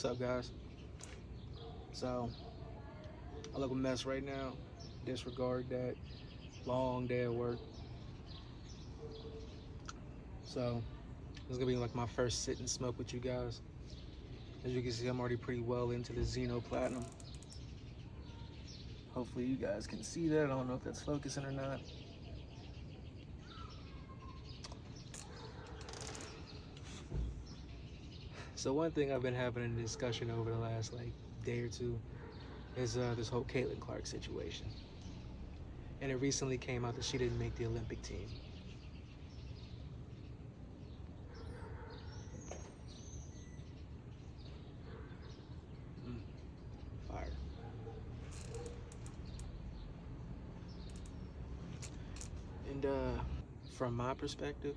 What's up, guys? So, I look a mess right now. Disregard that. Long day at work. So, this is gonna be like my first sit and smoke with you guys. As you can see, I'm already pretty well into the Xeno Platinum. Hopefully, you guys can see that. I don't know if that's focusing or not. So, one thing I've been having a discussion over the last day or two is this whole Caitlin Clark situation. And it recently came out that she didn't make the Olympic team. Fire. And from my perspective,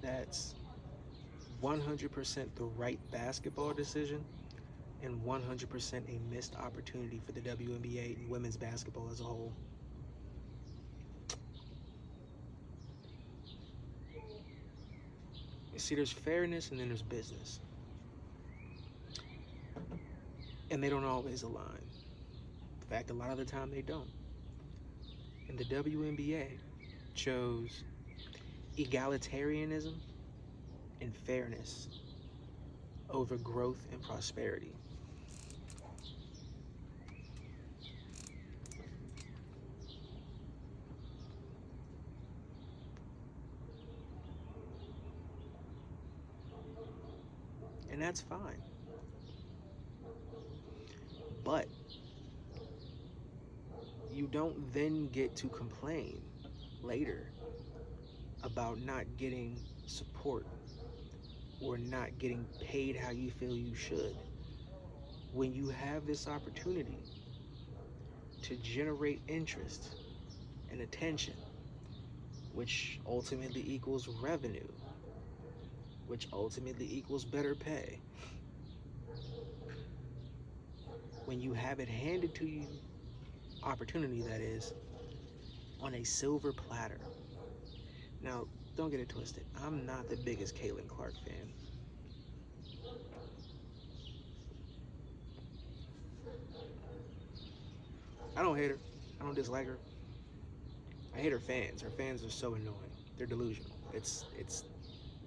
that's 100% the right basketball decision and 100% a missed opportunity for the WNBA and women's basketball as a whole. You see, there's fairness and then there's business. And they don't always align. In fact, a lot of the time they don't. And the WNBA chose egalitarianism and fairness over growth and prosperity. And that's fine. But you don't then get to complain later about not getting support or not getting paid how you feel you should when you have this opportunity to generate interest and attention, which ultimately equals revenue, which ultimately equals better pay. When you have it handed to you, opportunity that is, on a silver platter. Now, don't get it twisted. I'm not the biggest Caitlin Clark fan. I don't hate her. I don't dislike her. I hate her fans. Her fans are so annoying. They're delusional. It's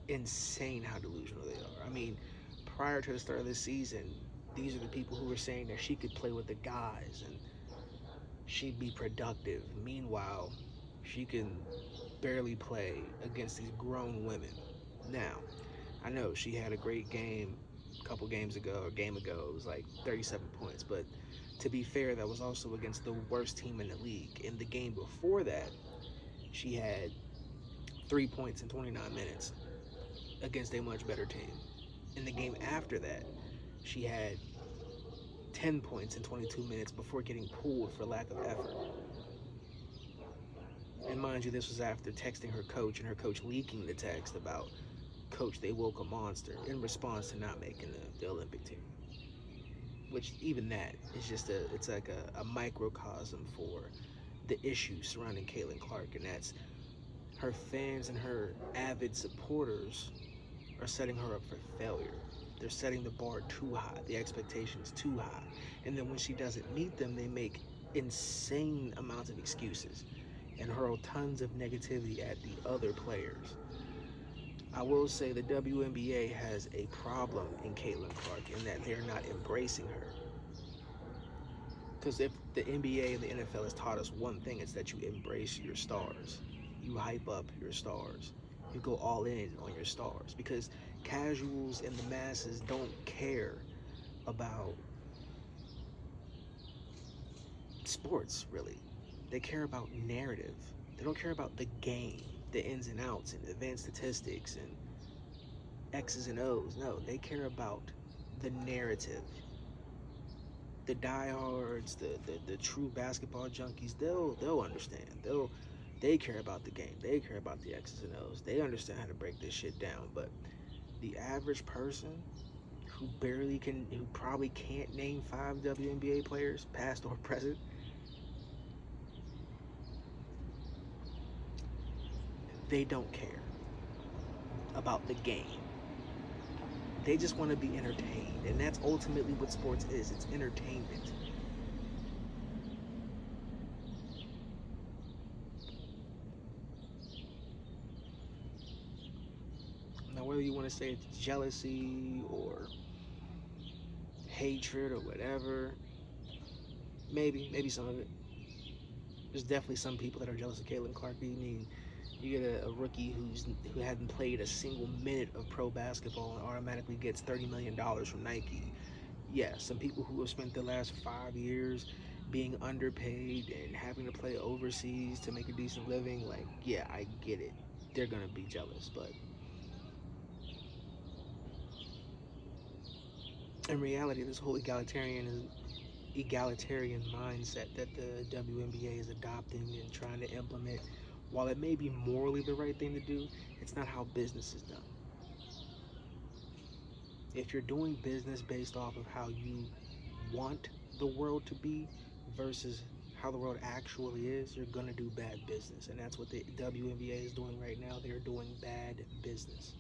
insane how delusional they are. I mean, prior to the start of this season, these are the people who were saying that she could play with the guys and she'd be productive. Meanwhile, she can barely play against these grown women. Now, I know she had a great game a couple games ago, or game ago, it was like 37 points, but to be fair, that was also against the worst team in the league. In the game before that, she had 3 points in 29 minutes against a much better team. In the game after that, she had 10 points in 22 minutes before getting pulled for lack of effort. And mind you, this was after texting her coach and her coach leaking the text about, "Coach, they woke a monster," in response to not making the Olympic team. Which even that is just it's like a microcosm for the issues surrounding Caitlin Clark, and that's her fans and her avid supporters are setting her up for failure. They're setting the bar too high. The expectation is too high. And then when she doesn't meet them, they make insane amounts of excuses and hurl tons of negativity at the other players. I will say the WNBA has a problem in Caitlin Clark in that they're not embracing her. Because if the NBA and the NFL has taught us one thing, it's that you embrace your stars. You hype up your stars. You go all in on your stars. Because casuals and the masses don't care about sports, really. They care about narrative. They don't care about the game, the ins and outs, and advanced statistics, and X's and O's. No, they care about the narrative. The diehards, the true basketball junkies, they'll understand. They care about the game. They care about the X's and O's. They understand how to break this shit down. But the average person who probably can't name 5 WNBA players, past or present, they don't care about the game. They just want to be entertained, and that's ultimately what sports is. It's entertainment. Now, whether you want to say it's jealousy or hatred or whatever, maybe some of it. There's definitely some people that are jealous of Caitlin Clark. I mean, you get a rookie who hadn't played a single minute of pro basketball and automatically gets $30 million from Nike. Yeah, some people who have spent the last 5 years being underpaid and having to play overseas to make a decent living, like, yeah, I get it. They're gonna be jealous, but in reality, this whole egalitarian mindset that the WNBA is adopting and trying to implement, while it may be morally the right thing to do, it's not how business is done. If you're doing business based off of how you want the world to be versus how the world actually is, you're going to do bad business. And that's what the WNBA is doing right now. They're doing bad business.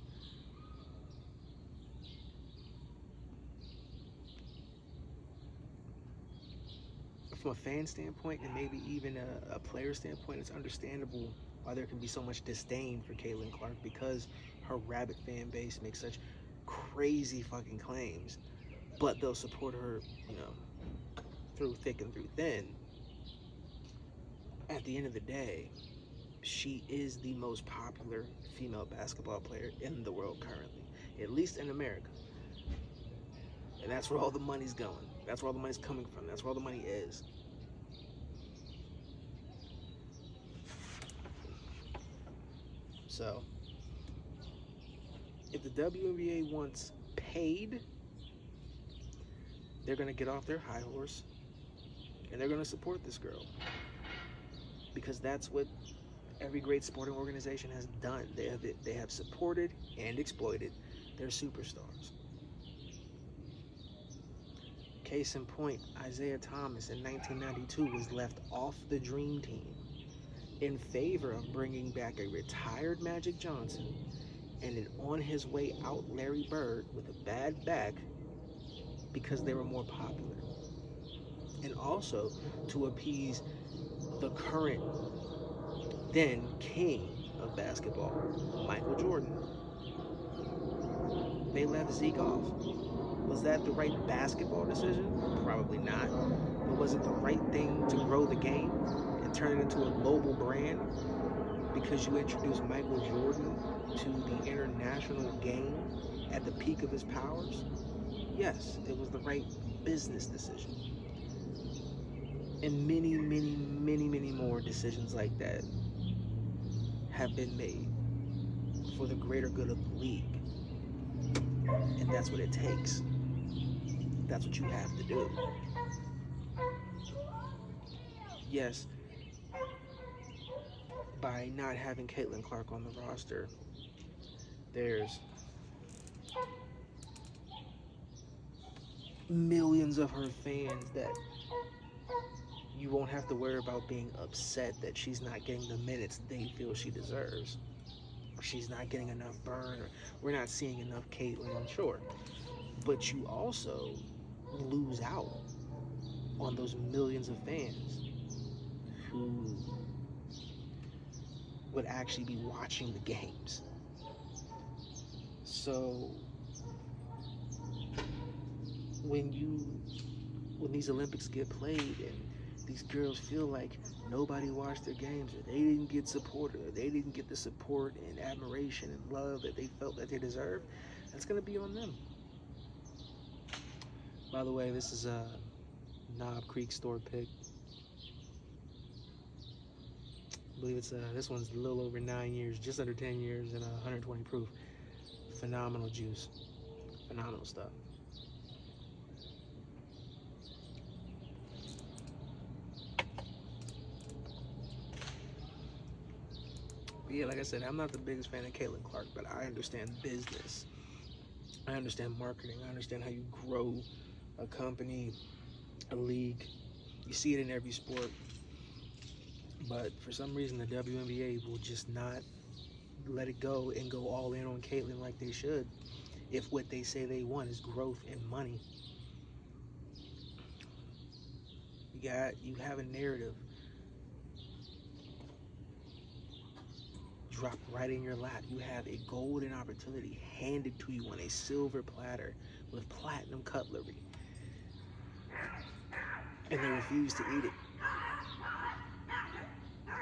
From a fan standpoint and maybe even a player standpoint, it's understandable why there can be so much disdain for Caitlin Clark, because her rabid fan base makes such crazy fucking claims, but they'll support her, you know, through thick and through thin. At the end of the day, she is the most popular female basketball player in the world currently, at least in America. And that's where all the money's going. That's where all the money's coming from. That's where all the money is. So, if the WNBA wants paid, they're going to get off their high horse and they're going to support this girl. Because that's what every great sporting organization has done. They have supported and exploited their superstars. Case in point, Isaiah Thomas in 1992 was left off the Dream Team in favor of bringing back a retired Magic Johnson and an on his way out Larry Bird with a bad back because they were more popular. And also to appease the current then king of basketball, Michael Jordan. They left Zeke off. Was that the right basketball decision? Probably not. But was it the right thing to grow the game and turn it into a global brand because you introduced Michael Jordan to the international game at the peak of his powers? Yes, it was the right business decision. And many more decisions like that have been made for the greater good of the league. And that's what it takes. That's what you have to do. Yes, by not having Caitlin Clark on the roster, there's millions of her fans that you won't have to worry about being upset that she's not getting the minutes they feel she deserves. Or she's not getting enough burn, or we're not seeing enough Caitlin, sure. But you also lose out on those millions of fans who would actually be watching the games. So when these Olympics get played and these girls feel like nobody watched their games, or they didn't get support, or they didn't get the support and admiration and love that they felt that they deserved, that's going to be on them. By the way, this is a Knob Creek store pick. I believe it's this one's a little over 9 years, just under 10 years, and 120 proof. Phenomenal juice, phenomenal stuff. But yeah, like I said, I'm not the biggest fan of Caitlin Clark, but I understand business. I understand marketing. I understand how you grow a company, a league. You see it in every sport. But for some reason, the WNBA will just not let it go and go all in on Caitlin like they should. if what they say they want is growth and money. You have a narrative dropped right in your lap. You have a golden opportunity handed to you on a silver platter with platinum cutlery, and they refuse to eat it.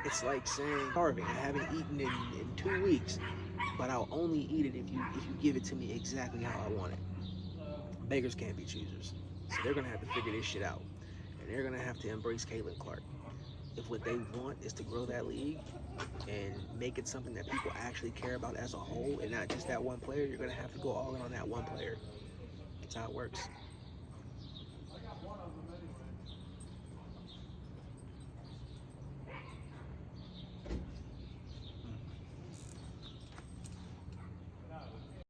It's like saying, starving, I haven't eaten in 2 weeks, but I'll only eat it if you give it to me exactly how I want it. Beggars can't be choosers. So they're going to have to figure this shit out. And they're going to have to embrace Caitlin Clark. If what they want is to grow that league and make it something that people actually care about as a whole and not just that one player, you're going to have to go all in on that one player. That's how it works.